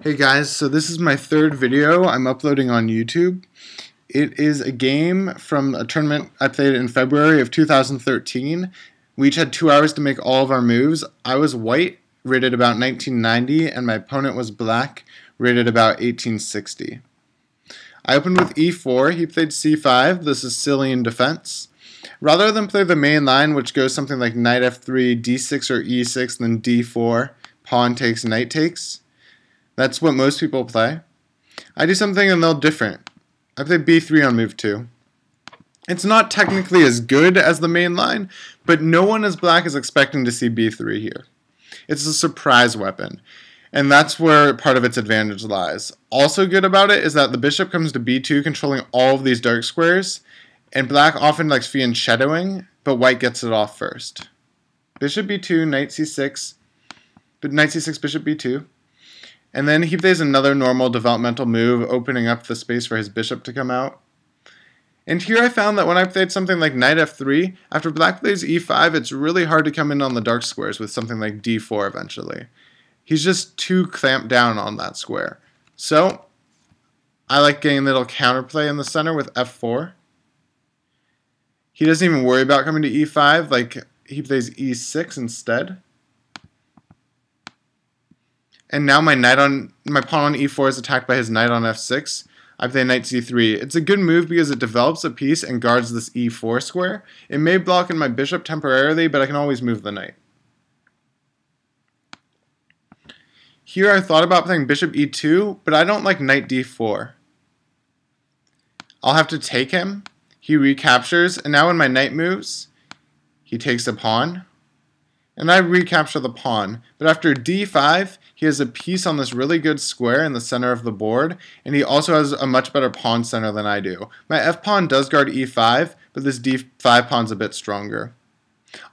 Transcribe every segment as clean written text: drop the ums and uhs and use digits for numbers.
Hey guys, so this is my third video I'm uploading on YouTube. It is a game from a tournament I played in February of 2013. We each had 2 hours to make all of our moves. I was white, rated about 1990, and my opponent was black, rated about 1860. I opened with e4, he played c5, the Sicilian defense. Rather than play the main line, which goes something like knight f3, d6 or e6, then d4, pawn takes, knight takes. That's what most people play. I do something a little different. I play b3 on move 2. It's not technically as good as the main line, but no one as black is expecting to see b3 here. It's a surprise weapon, and that's where part of its advantage lies. Also good about it is that the bishop comes to b2 controlling all of these dark squares, and black often likes fianchettoing, but white gets it off first. Bishop b2, knight c6, but knight c6, bishop b2. And then he plays another normal developmental move, opening up the space for his bishop to come out. And here I found that when I played something like knight f3, after black plays e5, it's really hard to come in on the dark squares with something like d4 eventually. He's just too clamped down on that square. So, I like getting a little counterplay in the center with f4. He doesn't even worry about coming to e5, like he plays e6 instead. And now my pawn on e4 is attacked by his knight on f6. I play knight c3. It's a good move because it develops a piece and guards this e4 square. It may block in my bishop temporarily, but I can always move the knight. Here I thought about playing bishop e2, but I don't like knight d4. I'll have to take him. He recaptures, and now when my knight moves, he takes a pawn. And I recapture the pawn. But after d5, he has a piece on this really good square in the center of the board, and he also has a much better pawn center than I do. My f-pawn does guard e5, but this d5 pawn's a bit stronger.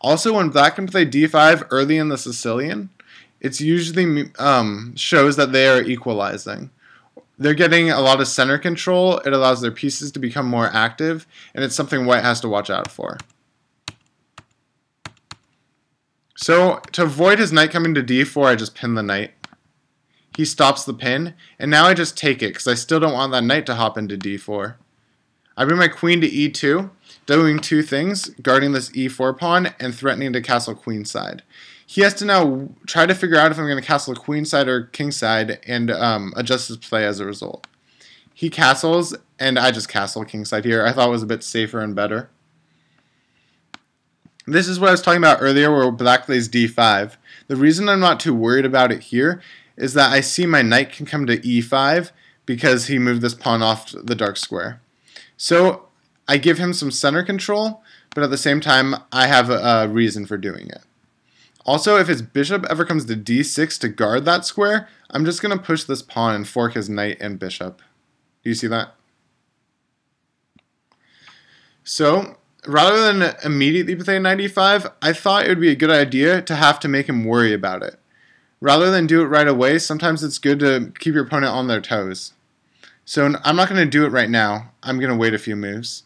Also, when black can play d5 early in the Sicilian, it's usually shows that they are equalizing. They're getting a lot of center control, it allows their pieces to become more active, and it's something white has to watch out for. So, to avoid his knight coming to d4, I just pin the knight. He stops the pin, and now I just take it, because I still don't want that knight to hop into d4. I bring my queen to e2, doing two things, guarding this e4 pawn, and threatening to castle queenside. He has to now try to figure out if I'm going to castle queenside or kingside, and adjust his play as a result. He castles, and I just castle kingside here. I thought it was a bit safer and better. This is what I was talking about earlier where black plays d5. The reason I'm not too worried about it here is that I see my knight can come to e5 because he moved this pawn off the dark square. So I give him some center control, but at the same time I have a reason for doing it. Also, if his bishop ever comes to d6 to guard that square, I'm just going to push this pawn and fork his knight and bishop. Do you see that? So, rather than immediately play knight e5, I thought it would be a good idea to have to make him worry about it. Rather than do it right away, sometimes it's good to keep your opponent on their toes. So I'm not going to do it right now. I'm going to wait a few moves.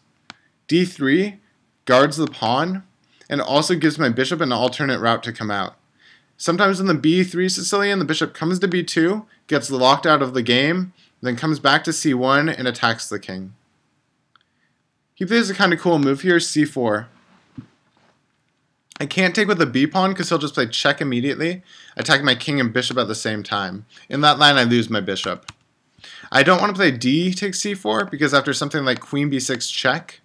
d3 guards the pawn and also gives my bishop an alternate route to come out. Sometimes in the b3 Sicilian, the bishop comes to b2, gets locked out of the game, then comes back to c1 and attacks the king. He plays a kind of cool move here, c4. I can't take with the b-pawn because he'll just play check immediately, attack my king and bishop at the same time. In that line, I lose my bishop. I don't want to play d takes c4 because after something like queen b6 check,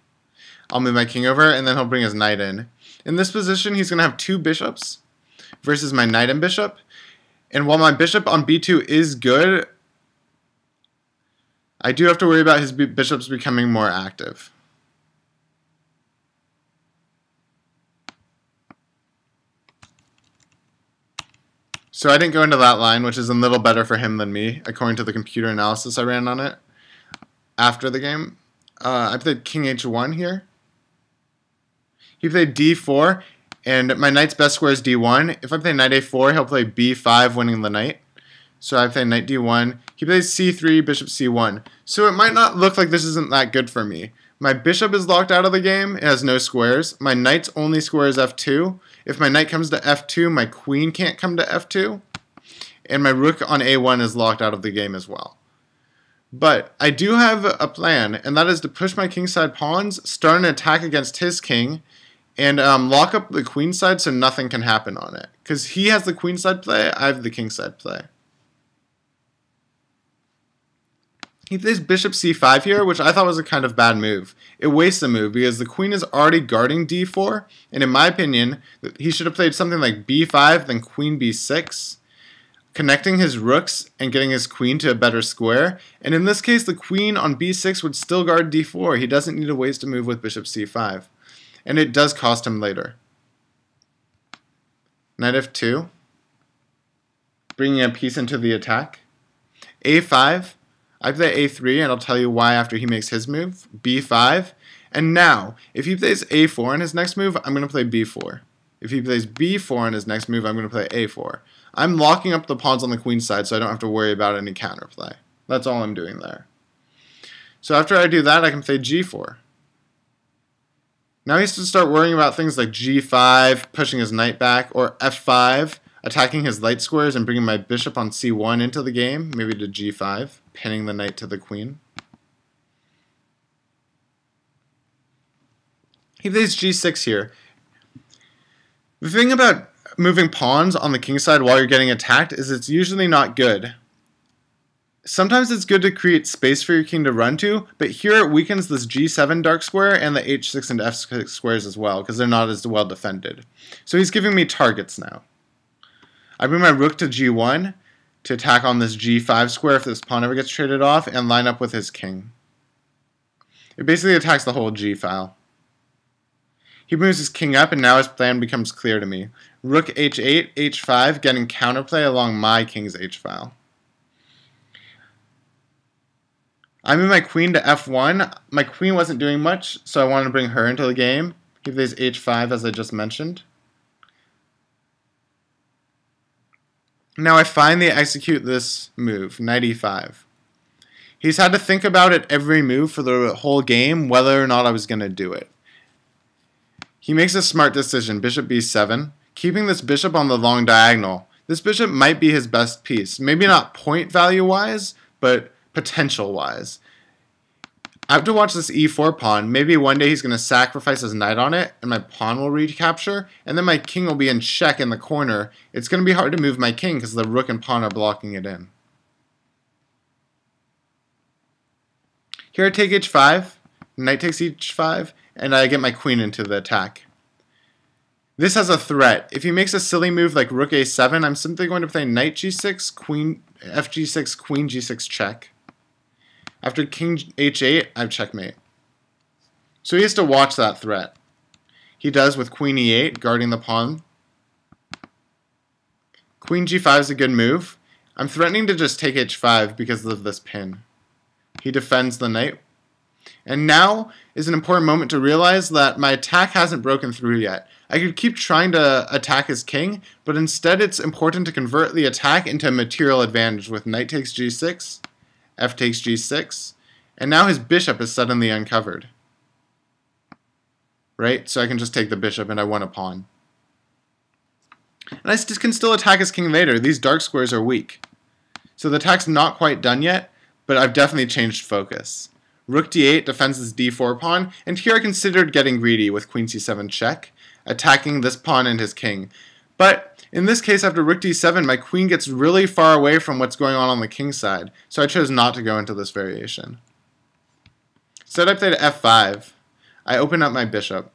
I'll move my king over and then he'll bring his knight in. In this position, he's going to have two bishops versus my knight and bishop. And while my bishop on b2 is good, I do have to worry about his bishops becoming more active. So I didn't go into that line, which is a little better for him than me, according to the computer analysis I ran on it after the game. I played king h1 here. He played d4, and my knight's best square is d1. If I play knight a4, he'll play b5, winning the knight. So I play knight d1. He plays c3, bishop c1. So it might not look like this isn't that good for me. My bishop is locked out of the game. It has no squares. My knight's only square is f2. If my knight comes to f2, my queen can't come to f2. and my rook on a1 is locked out of the game as well. But I do have a plan, and that is to push my kingside pawns, start an attack against his king, and lock up the queenside so nothing can happen on it. Because he has the queenside play, I have the kingside play. He plays bishop c5 here, which I thought was a kind of bad move. It wastes a move because the queen is already guarding d4, and in my opinion, he should have played something like b5, then queen b6, connecting his rooks and getting his queen to a better square. And in this case, the queen on b6 would still guard d4. He doesn't need to waste a move with bishop c5. And it does cost him later. Knight f2, bringing a piece into the attack. a5, I play a3, and I'll tell you why after he makes his move. b5, and now, if he plays a4 in his next move, I'm going to play b4. If he plays b4 in his next move, I'm going to play a4. I'm locking up the pawns on the queen side so I don't have to worry about any counterplay. That's all I'm doing there. So after I do that, I can play g4. Now he has to start worrying about things like g5, pushing his knight back, or f5, attacking his light squares and bringing my bishop on c1 into the game, maybe to g5, pinning the knight to the queen. He plays g6 here. The thing about moving pawns on the king side while you're getting attacked is it's usually not good. Sometimes it's good to create space for your king to run to, but here it weakens this g7 dark square and the h6 and f6 squares as well, because they're not as well defended. So he's giving me targets now. I bring my rook to g1 to attack on this g5 square if this pawn ever gets traded off, and line up with his king. It basically attacks the whole g file. He moves his king up, and now his plan becomes clear to me. Rook h8, h5, getting counterplay along my king's h-file. I moved my queen to f1. My queen wasn't doing much, so I wanted to bring her into the game. He plays h5, as I just mentioned. Now I finally execute this move, knight e5. He's had to think about it every move for the whole game, whether or not I was going to do it. He makes a smart decision, bishop b7, keeping this bishop on the long diagonal. This bishop might be his best piece. Maybe not point value-wise, but potential-wise. I have to watch this e4 pawn. Maybe one day he's going to sacrifice his knight on it, and my pawn will recapture, and then my king will be in check in the corner. It's going to be hard to move my king because the rook and pawn are blocking it in. Here I take h5, knight takes h5, and I get my queen into the attack. This has a threat. If he makes a silly move like rook a7, I'm simply going to play knight g6, queen fg6, queen g6 check. After king h8, I have checkmate. So he has to watch that threat. He does with queen e8, guarding the pawn. Queen g5 is a good move. I'm threatening to just take h5 because of this pin. He defends the knight. And now is an important moment to realize that my attack hasn't broken through yet. I could keep trying to attack his king, but instead it's important to convert the attack into a material advantage with knight takes g6, f takes g6, and now his bishop is suddenly uncovered. Right? So I can just take the bishop and I won a pawn. And I can still attack his king later. These dark squares are weak. So the attack's not quite done yet, but I've definitely changed focus. Rook d8 defends this d4 pawn, and here I considered getting greedy with queen c7 check, attacking this pawn and his king. But in this case, after rook d7, my queen gets really far away from what's going on the king side, so I chose not to go into this variation. Instead, I played f5. I opened up my bishop.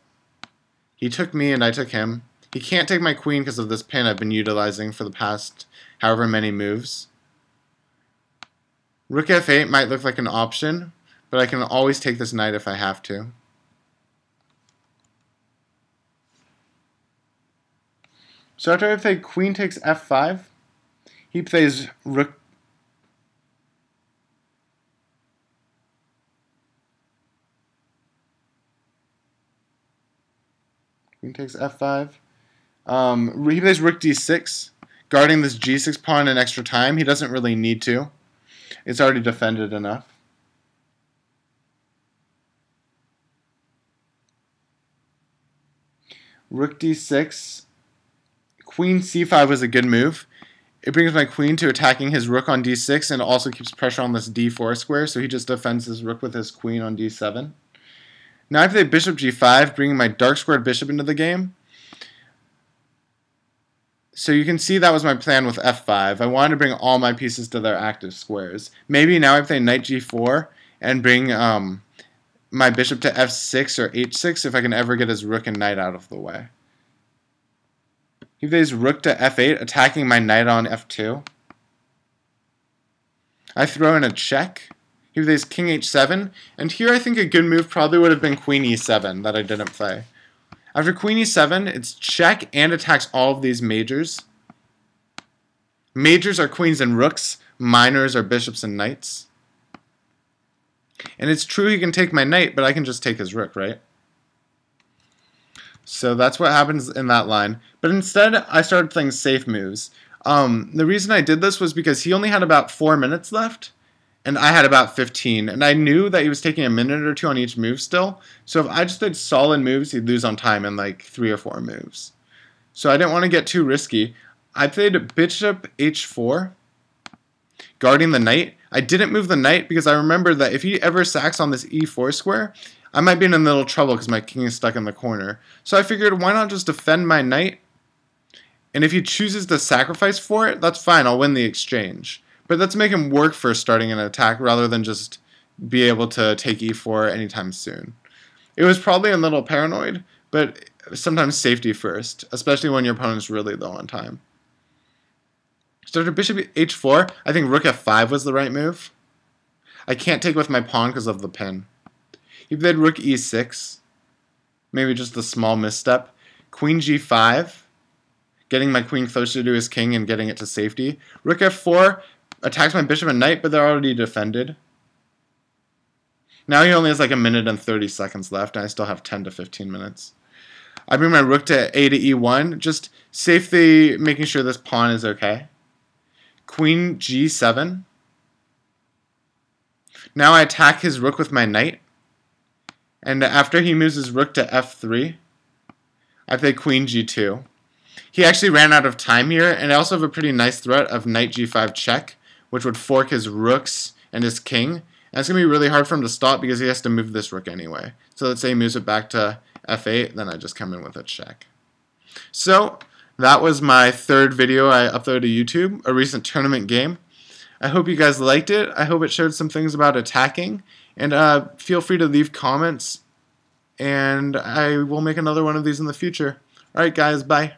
He took me and I took him. He can't take my queen because of this pin I've been utilizing for the past however many moves. Rook f8 might look like an option, but I can always take this knight if I have to. So after I play queen takes f5, he plays rook. Queen takes f5. He plays rook d6, guarding this g6 pawn an extra time. He doesn't really need to. It's already defended enough. Rook d6. Queen c5 was a good move. It brings my queen to attacking his rook on d6, and it also keeps pressure on this d4 square, so he just defends his rook with his queen on d7. Now I play bishop g5, bringing my dark squared bishop into the game. So you can see that was my plan with f5. I wanted to bring all my pieces to their active squares. Maybe now I play knight g4 and bring my bishop to f6 or h6 if I can ever get his rook and knight out of the way. He plays rook to f8, attacking my knight on f2. I throw in a check. He plays king h7, and here I think a good move probably would have been queen e7 that I didn't play. After queen e7, it's check and attacks all of these majors. Majors are queens and rooks. Minors are bishops and knights. And it's true he can take my knight, but I can just take his rook, right? So that's what happens in that line. But instead, I started playing safe moves. The reason I did this was because he only had about 4 minutes left, and I had about 15. And I knew that he was taking a minute or two on each move still. So if I just did solid moves, he'd lose on time in like 3 or 4 moves. So I didn't want to get too risky. I played bishop h4, guarding the knight. I didn't move the knight because I remembered that if he ever sacks on this e4 square, I might be in a little trouble because my king is stuck in the corner. So I figured, why not just defend my knight? And if he chooses to sacrifice for it, that's fine, I'll win the exchange. But let's make him work for starting an attack rather than just be able to take e4 anytime soon. It was probably a little paranoid, but sometimes safety first, especially when your opponent's really low on time. So after bishop h4, I think rook f5 was the right move. I can't take with my pawn because of the pin. He played rook e6, maybe just a small misstep. Queen g5, getting my queen closer to his king and getting it to safety. Rook f4 attacks my bishop and knight, but they're already defended. Now he only has like a minute and 30 seconds left, and I still have 10 to 15 minutes. I bring my rook to a to e1, just safely making sure this pawn is okay. Queen g7. Now I attack his rook with my knight. And after he moves his rook to f3, I play queen g2. He actually ran out of time here, and I also have a pretty nice threat of knight g5 check, which would fork his rooks and his king. And it's going to be really hard for him to stop because he has to move this rook anyway. So let's say he moves it back to f8, then I just come in with a check. So that was my third video I uploaded to YouTube, a recent tournament game. I hope you guys liked it. I hope it showed some things about attacking. And feel free to leave comments, and I will make another one of these in the future. Alright guys, bye.